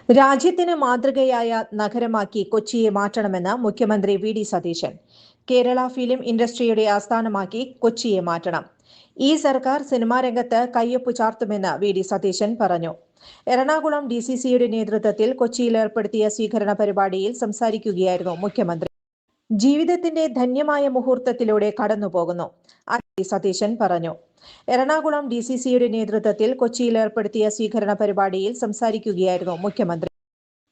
രാജ്യത്തിന് മാതൃകയായ നഗരമാക്കി കൊച്ചിയെ മാറ്റണമെന്ന് മുഖ്യമന്ത്രി വി.ഡി. സതീശൻ. കേരള ഫിലിം ഇൻഡസ്ട്രിയുടെ ആസ്ഥാനമാക്കി കൊച്ചിയെ മാറ്റണം. ഈ സർക്കാർ സിനിമാ രംഗത്ത് കയ്യൊപ്പ് ചാർത്തുമെന്ന് വി.ഡി. സതീശൻ പറഞ്ഞു. എറണാകുളം DCCയുടെ നേതൃത്വത്തിൽ കൊച്ചിയിൽ ഏർപ്പെടുത്തിയ സ്വീകരണ പരിപാടിയിൽ സംസാരിക്കുകയായിരുന്നു മുഖ്യമന്ത്രി. ജീവിതത്തിന്റെ ധന്യമായ മുഹൂർത്തത്തിലൂടെ കടന്നുപോകുന്നു, സതീശൻ പറഞ്ഞു. എറണാകുളം DCCയുടെ നേതൃത്വത്തിൽ കൊച്ചിയിൽ ഏർപ്പെടുത്തിയ സ്വീകരണ പരിപാടിയിൽ സംസാരിക്കുകയായിരുന്നു മുഖ്യമന്ത്രി.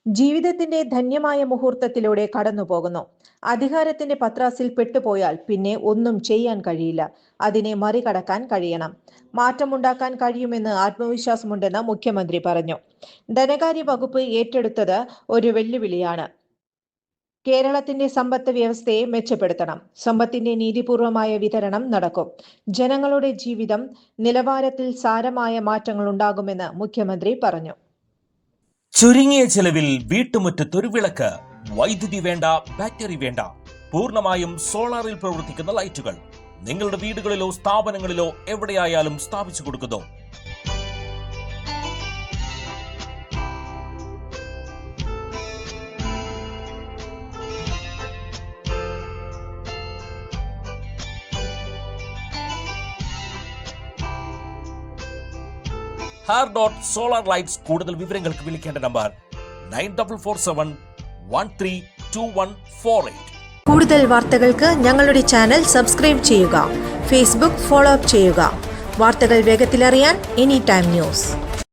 ജീവിതത്തിന്റെ ധന്യമായ മുഹൂർത്തത്തിലൂടെ കടന്നുപോകുന്നു. അധികാരത്തിന്റെ പത്രാസിൽ പെട്ടുപോയാൽ പിന്നെ ഒന്നും ചെയ്യാൻ കഴിയില്ല. അതിനെ മറികടക്കാൻ കഴിയണം. മാറ്റമുണ്ടാക്കാൻ കഴിയുമെന്ന് ആത്മവിശ്വാസമുണ്ടെന്ന് മുഖ്യമന്ത്രി പറഞ്ഞു. ധനകാര്യ വകുപ്പ് ഏറ്റെടുത്തത് ഒരു വെല്ലുവിളിയാണ്. കേരളത്തിന്റെ സമ്പത്ത് വ്യവസ്ഥയെ മെച്ചപ്പെടുത്തണം. സമ്പത്തിന്റെ നീതിപൂർവമായ വിതരണം നടക്കും. ജനങ്ങളുടെ ജീവിതം നിലവാരത്തിൽ സാരമായ മാറ്റങ്ങൾ ഉണ്ടാകുമെന്ന് മുഖ്യമന്ത്രി പറഞ്ഞു. ചുരുങ്ങിയ ചെലവിൽ വീട്ടുമുറ്റത്തൊരു വിളക്ക്. വൈദ്യുതി വേണ്ട, ബാറ്ററി വേണ്ട. പൂർണ്ണമായും സോളാറിൽ പ്രവർത്തിക്കുന്ന ലൈറ്റുകൾ നിങ്ങളുടെ വീടുകളിലോ സ്ഥാപനങ്ങളിലോ എവിടെയായാലും സ്ഥാപിച്ചു കൊടുക്കുന്നു. Solar lights. കൂടുതൽ വിവരങ്ങൾക്ക് വിളിക്കേണ്ട നമ്പർ 9447132148. കൂടുതൽ വാർത്തകൾക്ക് ഞങ്ങളുടെ ചാനൽ സബ്സ്ക്രൈബ് ചെയ്യുക. ഫേസ്ബുക്ക് ഫോളോ അപ്പ് ചെയ്യുക. വാർത്തകൾ വേഗത്തിലറിയാൻ എനി ടൈം ന്യൂസ്.